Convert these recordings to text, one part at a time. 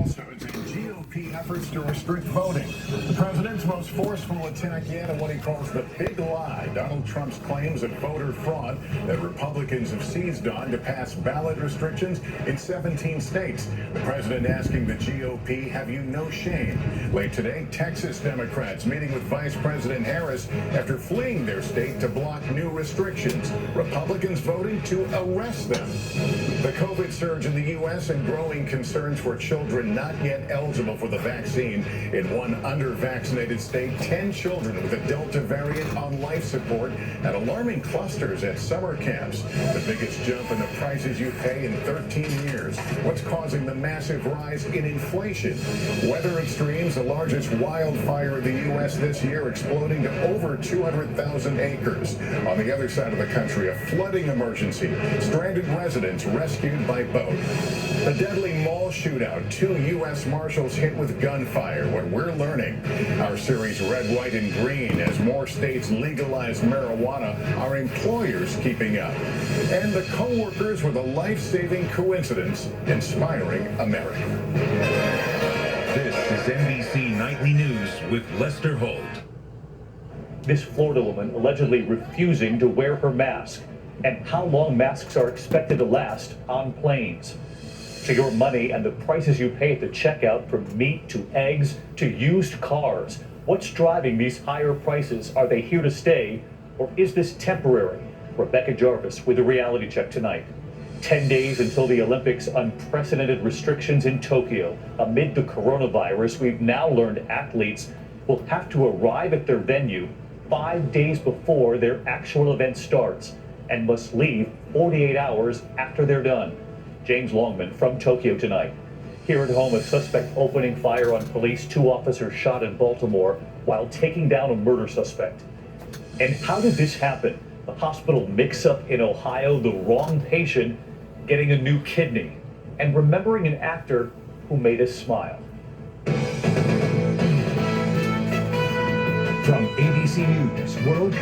falsehoods and GOP efforts to restrict voting. The president's most forceful attack yet on what he calls the big lie, Donald Trump's claims of voter fraud that Republicans have seized on to pass ballot restrictions in 17 states. The president asking the GOP, have you no shame? Late today, Texas Democrats meeting with Vice President Harris after fleeing their state to block new restrictions. Republicans voting to arrest them. The COVID surge in the U.S. and growing concerns for children not yet eligible for the vaccine. In one under-vaccinated state, 10 children with the Delta variant on life support at alarming clusters at summer camps. The biggest jump in the prices you pay in 13 years. What's causing the massive rise in inflation? Weather extremes, the largest wildfire in the U.S. this year, exploding to over 200,000 acres. On the other side of the country, a flooding emergency. Stranded residents rescued by boat. The deadly mall shootout. 2 U.S. Marshals hit with gunfire. What we're learning. Our series Red, White, and Green. As more states legalize marijuana, are employers keeping up? And the co-workers with a life-saving coincidence inspiring America. This is NBC Nightly News with Lester Holt. This Florida woman allegedly refusing to wear her mask, and how long masks are expected to last on planes. To your money and the prices you pay at the checkout, from meat to eggs to used cars. What's driving these higher prices? Are they here to stay, or is this temporary? Rebecca Jarvis with a reality check tonight. 10 days until the Olympics, unprecedented restrictions in Tokyo. Amid the coronavirus, we've now learned athletes will have to arrive at their venue 5 days before their actual event starts and must leave 48 hours after they're done. James Longman from Tokyo tonight. Here at home, a suspect opening fire on police. 2 officers shot in Baltimore while taking down a murder suspect. And how did this happen? The hospital mix-up in Ohio, the wrong patient getting a new kidney, and remembering an actor who made us smile. From ABC News World.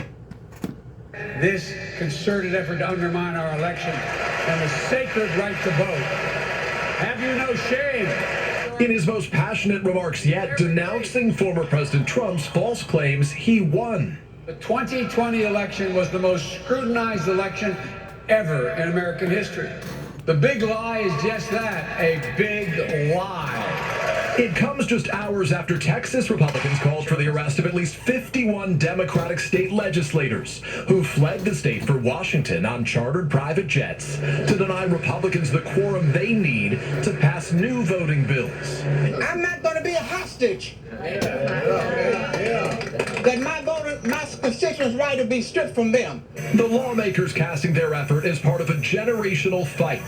This concerted effort to undermine our election and the sacred right to vote. Have you no shame? In his most passionate remarks yet, denouncing former President Trump's false claims he won. The 2020 election was the most scrutinized election ever in American history. The big lie is just that, a big lie. It comes just hours after Texas Republicans called for the arrest of at least 51 Democratic state legislators who fled the state for Washington on chartered private jets to deny Republicans the quorum they need to pass new voting bills. I'm not going to be a hostage. That my constituents' right to be stripped from them. The lawmakers casting their effort as part of a generational fight.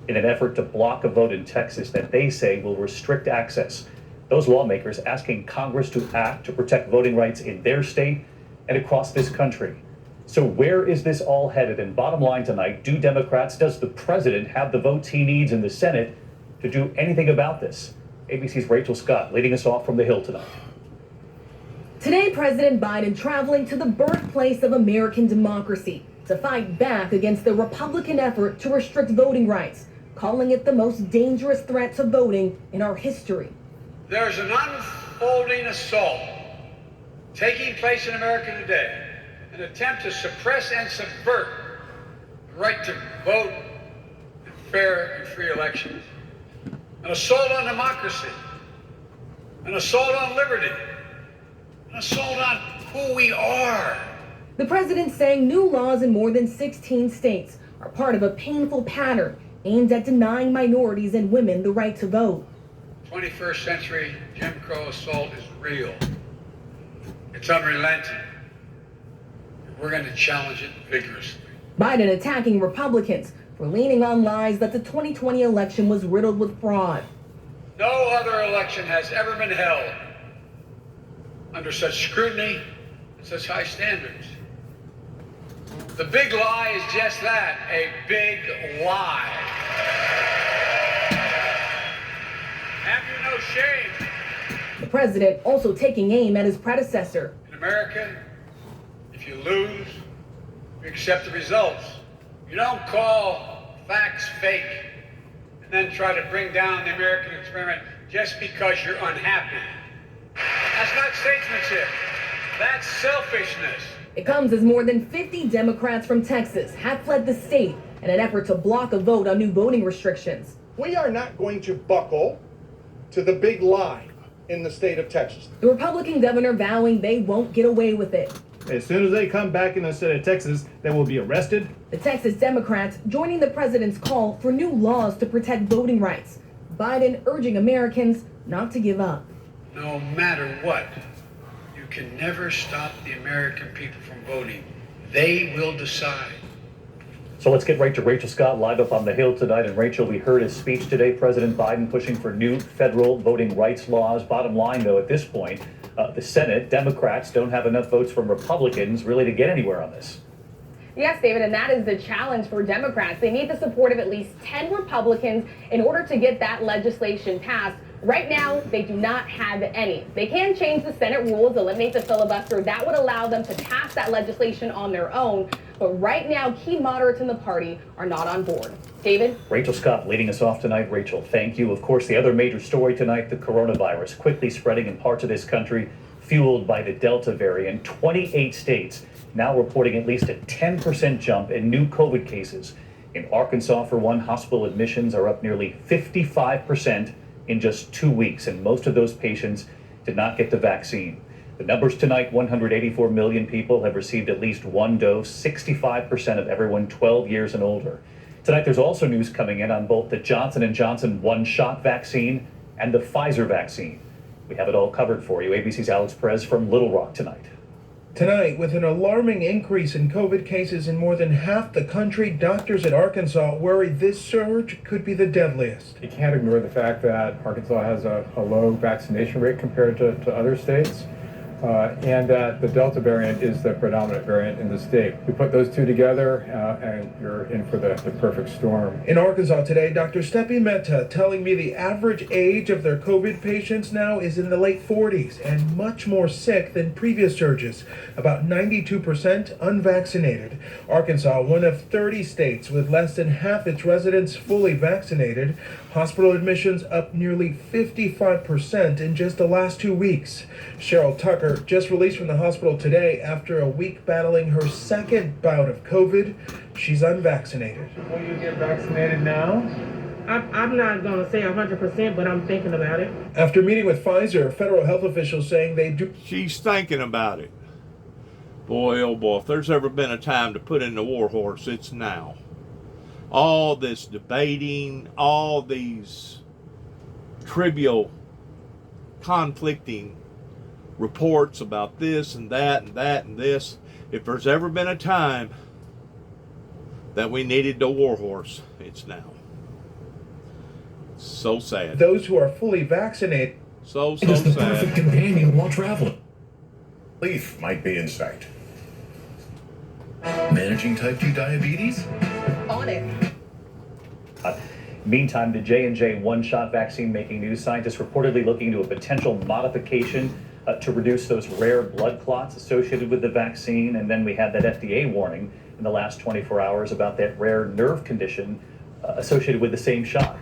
In an effort to block a vote in Texas that they say will restrict access. Those lawmakers asking Congress to act to protect voting rights in their state and across this country. So where is this all headed? And bottom line tonight, do Democrats, does the president have the votes he needs in the Senate to do anything about this? ABC's Rachel Scott leading us off from the Hill tonight. Today, President Biden traveling to the birthplace of American democracy to fight back against the Republican effort to restrict voting rights, calling it the most dangerous threat to voting in our history. There's an unfolding assault taking place in America today, an attempt to suppress and subvert the right to vote in fair and free elections, an assault on democracy, an assault on liberty, an assault on who we are. The president saying new laws in more than 16 states are part of a painful pattern aimed at denying minorities and women the right to vote. 21st century Jim Crow assault is real. It's unrelenting. We're going to challenge it vigorously. Biden attacking Republicans for leaning on lies that the 2020 election was riddled with fraud. No other election has ever been held under such scrutiny and such high standards. The big lie is just that, a big lie. Have you no shame? The president also taking aim at his predecessor. In America, if you lose, you accept the results. You don't call facts fake and then try to bring down the American experiment just because you're unhappy. That's not statesmanship. That's selfishness. It comes as more than 50 Democrats from Texas have fled the state in an effort to block a vote on new voting restrictions. We are not going to buckle to the big lie in the state of Texas. The Republican governor vowing they won't get away with it. As soon as they come back in the state of Texas, they will be arrested. The Texas Democrats joining the president's call for new laws to protect voting rights. Biden urging Americans not to give up. No matter what, you can never stop the American people from voting. They will decide. So let's get right to Rachel Scott live up on the Hill tonight. And Rachel, we heard his speech today, President Biden pushing for new federal voting rights laws. Bottom line, though, at this point, the Senate, Democrats don't have enough votes from Republicans really to get anywhere on this. Yes, David, and that is the challenge for Democrats. They need the support of at least 10 Republicans in order to get that legislation passed. Right now, they do not have any. They can change the Senate rules, eliminate the filibuster. That would allow them to pass that legislation on their own. But right now, key moderates in the party are not on board. David? Rachel Scott leading us off tonight. Rachel, thank you. Of course, the other major story tonight, the coronavirus quickly spreading in parts of this country, fueled by the Delta variant. 28 states now reporting at least a 10% jump in new COVID cases. In Arkansas, for one, hospital admissions are up nearly 55% in just 2 weeks, and most of those patients did not get the vaccine. The numbers tonight, 184 million people have received at least one dose, 65% of everyone 12 years and older. Tonight, there's also news coming in on both the Johnson & Johnson one-shot vaccine and the Pfizer vaccine. We have it all covered for you. ABC's Alex Perez from Little Rock tonight. Tonight, with an alarming increase in COVID cases in more than half the country, doctors in Arkansas worry this surge could be the deadliest. You can't ignore the fact that Arkansas has a low vaccination rate compared to other states, and that the Delta variant is the predominant variant in the state. We put those two together, and you're in for the perfect storm. In Arkansas today, Dr. Stepi Mehta telling me the average age of their COVID patients now is in the late 40s and much more sick than previous surges, about 92% unvaccinated. Arkansas, one of 30 states with less than half its residents fully vaccinated. Hospital admissions up nearly 55% in just the last 2 weeks. Cheryl Tucker just released from the hospital today after a week battling her second bout of COVID. She's unvaccinated. Will you get vaccinated now? I'm not going to say 100%, but I'm thinking about it. After meeting with Pfizer, federal health officials saying they do. She's thinking about it. Boy, oh boy, if there's ever been a time to put in the war horse, it's now. All this debating, all these trivial, conflicting reports about this and that and that and this. If there's ever been a time that we needed the war horse, it's now. So sad. Those who are fully vaccinated. So It is the sad. perfect companion while traveling. Relief might be in sight. Managing type 2 diabetes? On it. Meantime, the J&J one-shot vaccine making news. Scientists reportedly looking into a potential modification to reduce those rare blood clots associated with the vaccine. And then we had that FDA warning in the last 24 hours about that rare nerve condition associated with the same shot.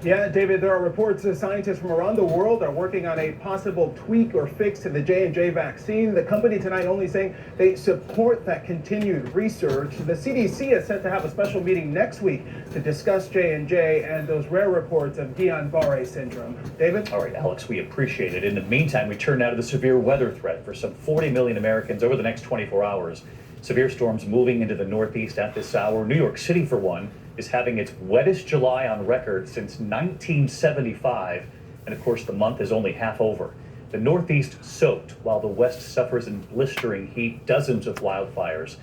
Yeah, David, there are reports that scientists from around the world are working on a possible tweak or fix to the J&J vaccine. The company tonight only saying they support that continued research. The CDC is set to have a special meeting next week to discuss J&J and those rare reports of Guillain-Barré syndrome. David? All right, Alex, we appreciate it. In the meantime, we turn now to the severe weather threat for some 40 million Americans over the next 24 hours. Severe storms moving into the Northeast at this hour. New York City, for one, is having its wettest July on record since 1975. And of course, the month is only half over. The Northeast soaked while the West suffers in blistering heat, dozens of wildfires.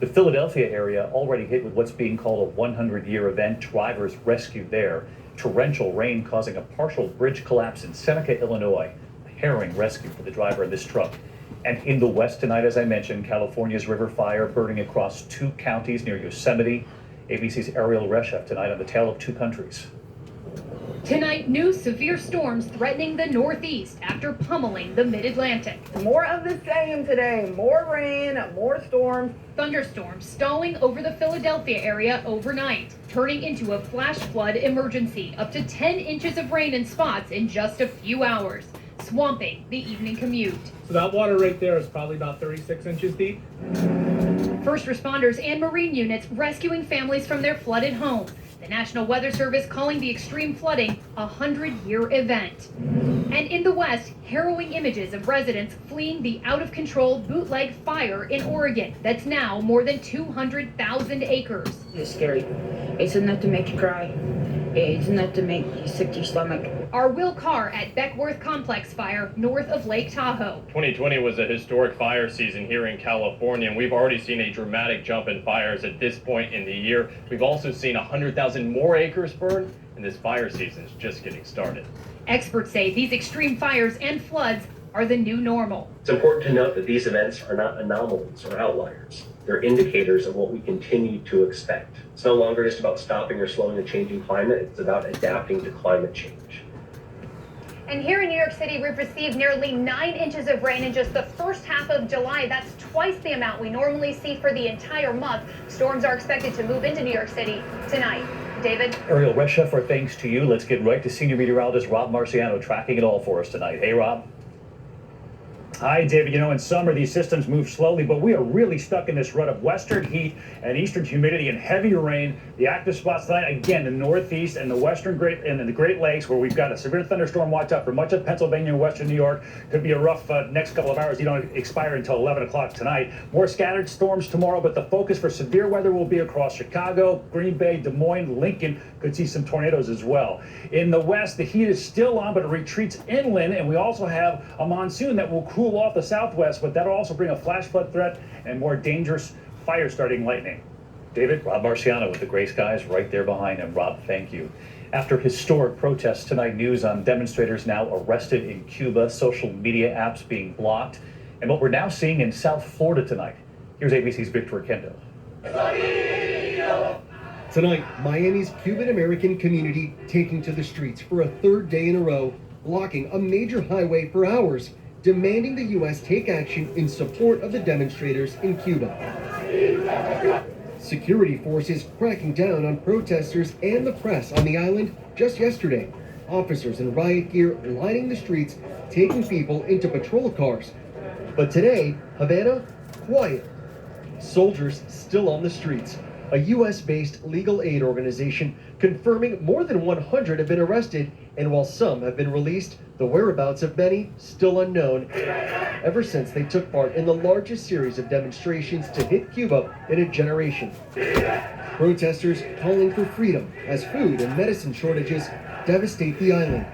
The Philadelphia area already hit with what's being called a 100-year event. Drivers rescued there. Torrential rain causing a partial bridge collapse in Seneca, Illinois. A harrowing rescue for the driver of this truck. And in the West tonight, as I mentioned, California's river fire burning across 2 counties near Yosemite. ABC's Ariel Reshef tonight on the Tale of Two Countries. Tonight, new severe storms threatening the Northeast after pummeling the Mid-Atlantic. More of the same today. More rain, more storms. Thunderstorms stalling over the Philadelphia area overnight, turning into a flash flood emergency. Up to 10 inches of rain in spots in just a few hours, swamping the evening commute. So that water right there is probably about 36 inches deep. First responders and marine units rescuing families from their flooded homes. The National Weather Service calling the extreme flooding a 100-year event. And in the West, harrowing images of residents fleeing the out-of-control bootleg fire in Oregon that's now more than 200,000 acres. It's scary. It's enough to make you cry. It's enough to make you sick to your stomach. Our Will Carr at Beckworth Complex fire north of Lake Tahoe. 2020 was a historic fire season here in California, and we've already seen a dramatic jump in fires at this point in the year. We've also seen 100,000 more acres burned, and this fire season is just getting started. Experts say these extreme fires and floods are the new normal. It's important to note that these events are not anomalies or outliers. They're indicators of what we continue to expect. It's no longer just about stopping or slowing the changing climate, it's about adapting to climate change. And here in New York City, we've received nearly 9 inches of rain in just the first half of July. That's twice the amount we normally see for the entire month. Storms are expected to move into New York City tonight. David? Ariel Resheff, our thanks to you. Let's get right to senior meteorologist Rob Marciano tracking it all for us tonight. Hey, Rob. Hi, David. You know, in summer, these systems move slowly, but we are really stuck in this rut of western heat and eastern humidity and heavy rain. The active spots tonight, again, the Northeast and the Western and the Great Lakes, where we've got a severe thunderstorm watch out for much of Pennsylvania and Western New York. Could be a rough next couple of hours. You don't expire until 11 o'clock tonight. More scattered storms tomorrow, but the focus for severe weather will be across Chicago, Green Bay, Des Moines, Lincoln. Could see some tornadoes as well. In the west, the heat is still on, but it retreats inland, and we also have a monsoon that will cool off the southwest, but that'll also bring a flash flood threat and more dangerous fire-starting lightning. David, Rob Marciano with the gray skies right there behind him. Rob, thank you. After historic protests tonight, news on demonstrators now arrested in Cuba, social media apps being blocked, and what we're now seeing in South Florida tonight. Here's ABC's Victor Kendo. Tonight, Miami's Cuban-American community taking to the streets for a third day in a row, blocking a major highway for hours, demanding the U.S. take action in support of the demonstrators in Cuba. Security forces cracking down on protesters and the press on the island just yesterday. Officers in riot gear lining the streets, taking people into patrol cars. But today, Havana, quiet. Soldiers still on the streets. A U.S.-based legal aid organization confirming more than 100 have been arrested, and while some have been released, the whereabouts of many still unknown, ever since they took part in the largest series of demonstrations to hit Cuba in a generation. Protesters calling for freedom as food and medicine shortages devastate the island.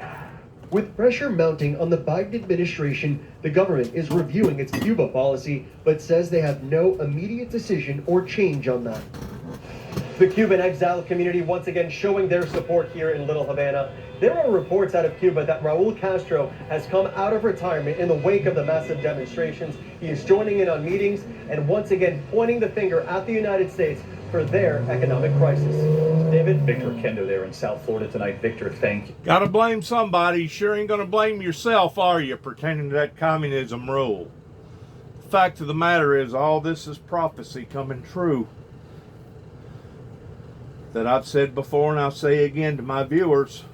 With pressure mounting on the Biden administration, the government is reviewing its Cuba policy, but says they have no immediate decision or change on that. The Cuban exile community once again showing their support here in Little Havana. There are reports out of Cuba that Raul Castro has come out of retirement in the wake of the massive demonstrations. He is joining in on meetings and once again pointing the finger at the United States for their economic crisis. David? Victor Kendo there in South Florida tonight. Victor, thank you. Gotta blame somebody. You sure ain't gonna blame yourself, are you, pertaining to that communism rule? The fact of the matter is, all this is prophecy coming true. That I've said before and I'll say again to my viewers.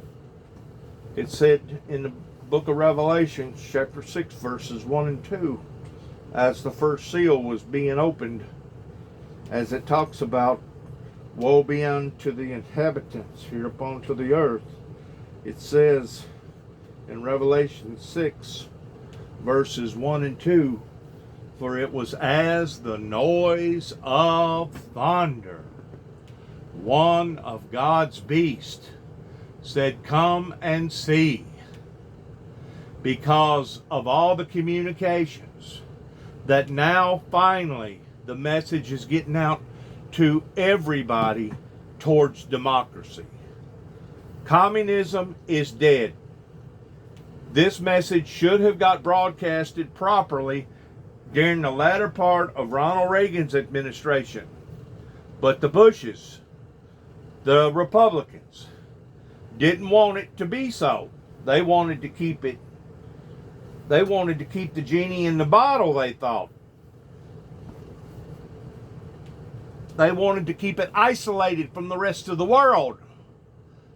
It said in the book of Revelation, chapter 6, verses 1 and 2, as the first seal was being opened, as it talks about, woe be unto the inhabitants here upon to the earth. It says in Revelation 6, verses 1 and 2, for it was as the noise of thunder. One of God's beasts said, come and see. Because of all the communications that now finally the message is getting out to everybody towards democracy. Communism is dead. This message should have got broadcasted properly during the latter part of Ronald Reagan's administration. But the Bushes, the Republicans, didn't want it to be so. They wanted to keep it. They wanted to keep the genie in the bottle, they thought. They wanted to keep it isolated from the rest of the world.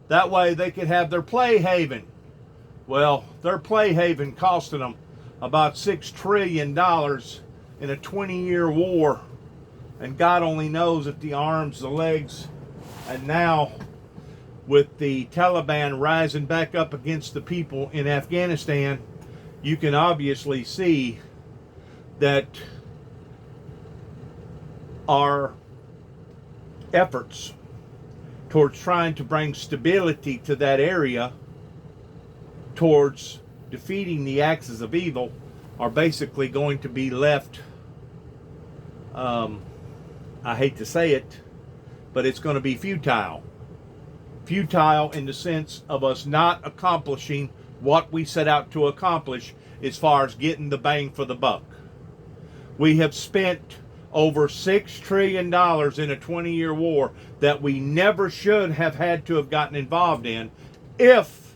That way they could have their play haven. Well, their play haven costing them about $6 trillion in a 20-year war. And God only knows if the arms, the legs, and now with the Taliban rising back up against the people in Afghanistan, you can obviously see that our efforts towards trying to bring stability to that area, towards defeating the axis of evil, are basically going to be left, I hate to say it, but it's going to be futile. Futile in the sense of us not accomplishing what we set out to accomplish as far as getting the bang for the buck. We have spent over $6 trillion in a 20-year war that we never should have had to have gotten involved in if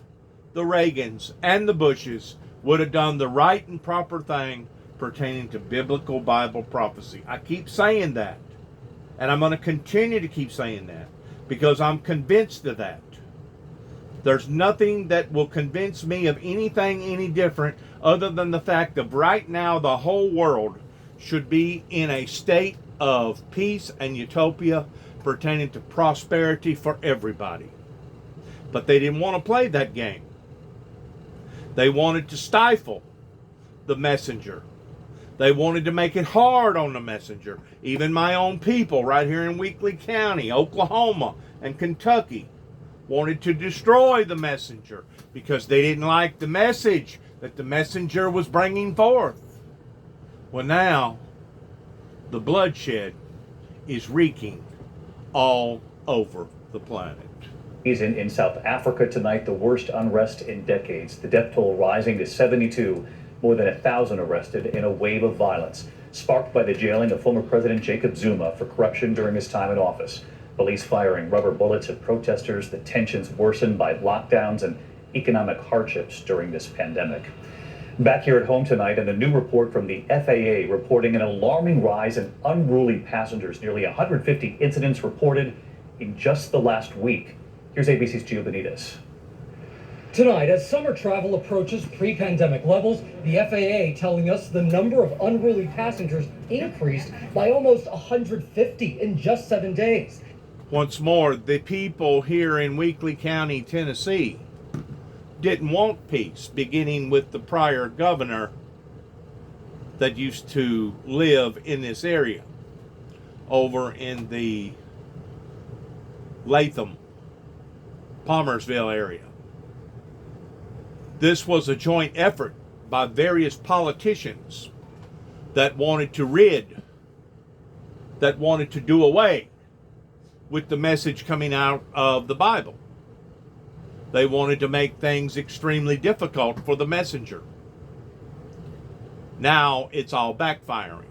the Reagans and the Bushes would have done the right and proper thing pertaining to biblical Bible prophecy. I keep saying that, and I'm going to continue to keep saying that because I'm convinced of that. There's nothing that will convince me of anything any different other than the fact that right now the whole world should be in a state of peace and utopia pertaining to prosperity for everybody. But they didn't want to play that game. They wanted to stifle the messenger. They wanted to make it hard on the messenger. Even my own people right here in Weakley County, Oklahoma, and Kentucky wanted to destroy the messenger because they didn't like the message that the messenger was bringing forth. Well, now the bloodshed is wreaking all over the planet. In South Africa tonight, the worst unrest in decades. The death toll rising to 72, more than 1,000 arrested in a wave of violence, sparked by the jailing of former President Jacob Zuma for corruption during his time in office. Police firing rubber bullets at protesters, the tensions worsened by lockdowns and economic hardships during this pandemic. Back here at home tonight, and a new report from the FAA reporting an alarming rise in unruly passengers. Nearly 150 incidents reported in just the last week. Here's ABC's Gio Benitez. Tonight, as summer travel approaches pre-pandemic levels, the FAA telling us the number of unruly passengers increased by almost 150 in just 7 days. Once more, the people here in Weakley County, Tennessee, didn't want peace, beginning with the prior governor that used to live in this area over in the Latham, Palmersville area. This was a joint effort by various politicians that wanted to do away with the message coming out of the Bible. They wanted to make things extremely difficult for the messenger. Now it's all backfiring.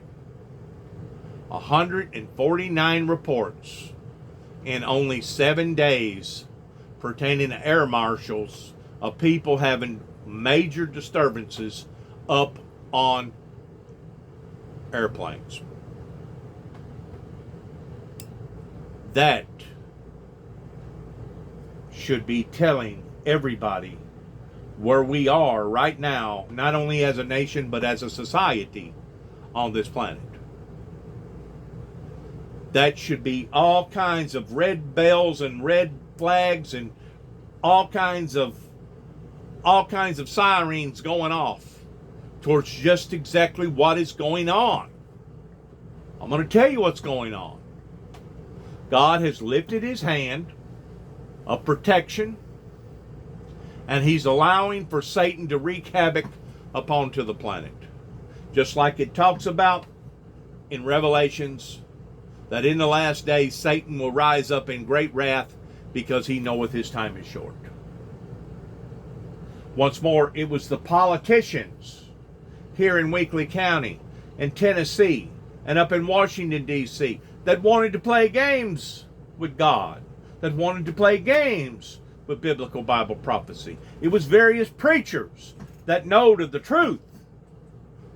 149 reports in only 7 days pertaining to air marshals of people having major disturbances up on airplanes. That should be telling everybody where we are right now, not only as a nation, but as a society on this planet. That should be all kinds of red bells and red flags and all kinds of sirens going off towards just exactly what is going on. I'm going to tell you what's going on. God has lifted his hand of protection, and he's allowing for Satan to wreak havoc upon to the planet. Just like it talks about in Revelations, that in the last days Satan will rise up in great wrath because he knoweth his time is short. Once more, it was the politicians here in Weakley County and Tennessee and up in Washington, D.C. that wanted to play games with God, that wanted to play games with biblical Bible prophecy. It was various preachers that knowed of the truth,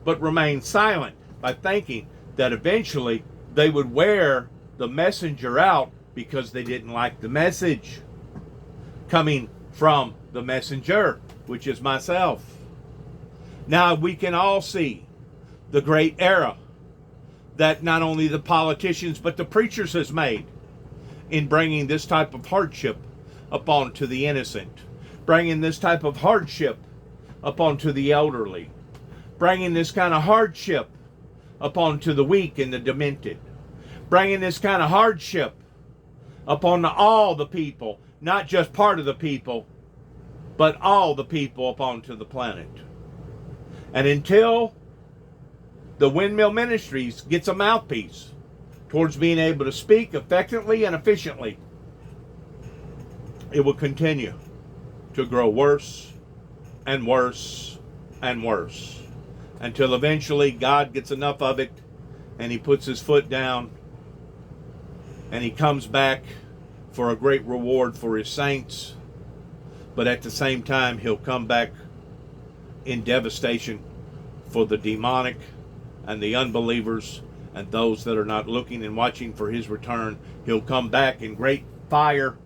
but remained silent by thinking that eventually they would wear the messenger out because they didn't like the message coming from the messenger, which is myself. Now we can all see the great error that not only the politicians but the preachers has made in bringing this type of hardship upon to the innocent, bringing this type of hardship upon to the elderly, bringing this kind of hardship upon to the weak and the demented, bringing this kind of hardship upon all the people, not just part of the people, but all the people upon to the planet. And until the Windmill Ministries gets a mouthpiece towards being able to speak effectively and efficiently, it will continue to grow worse and worse and worse until eventually God gets enough of it and he puts his foot down and he comes back for a great reward for his saints. But at the same time, he'll come back in devastation for the demonic and the unbelievers and those that are not looking and watching for his return. He'll come back in great fire,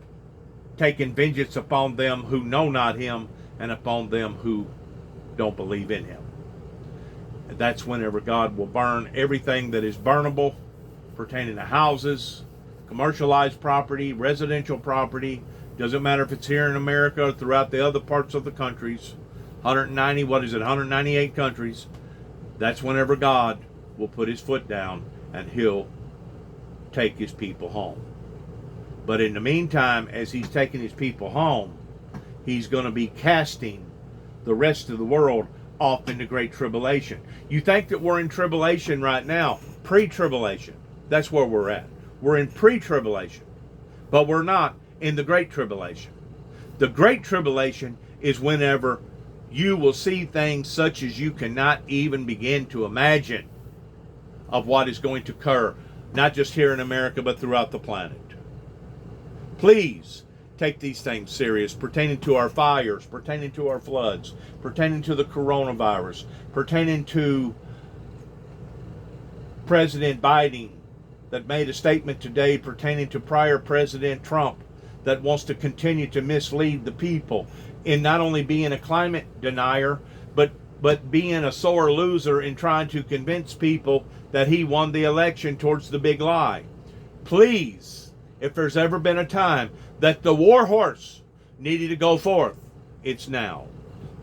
taking vengeance upon them who know not him and upon them who don't believe in him. And that's whenever God will burn everything that is burnable pertaining to houses, commercialized property, residential property. Doesn't matter if it's here in America or throughout the other parts of the countries. 198 countries. That's whenever God will put his foot down and he'll take his people home. But in the meantime, as he's taking his people home, he's going to be casting the rest of the world off into great tribulation. You think that we're in tribulation right now, pre-tribulation. That's where we're at. We're in pre-tribulation, but we're not in the great tribulation. The great tribulation is whenever you will see things such as you cannot even begin to imagine of what is going to occur, not just here in America, but throughout the planet. Please take these things serious, pertaining to our fires, pertaining to our floods, pertaining to the coronavirus, pertaining to President Biden that made a statement today pertaining to prior President Trump that wants to continue to mislead the people in not only being a climate denier, but being a sore loser in trying to convince people that he won the election towards the big lie. Please, if there's ever been a time that the war horse needed to go forth, it's now.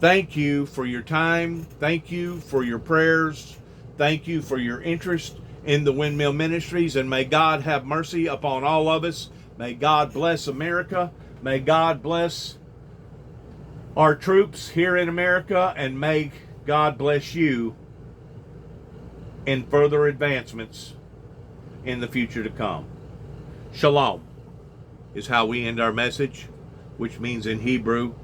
Thank you for your time. Thank you for your prayers. Thank you for your interest in the Windmill Ministries, and may God have mercy upon all of us. May God bless America. May God bless our troops here in America, and may God bless you in further advancements in the future to come. Shalom is how we end our message, which means in Hebrew,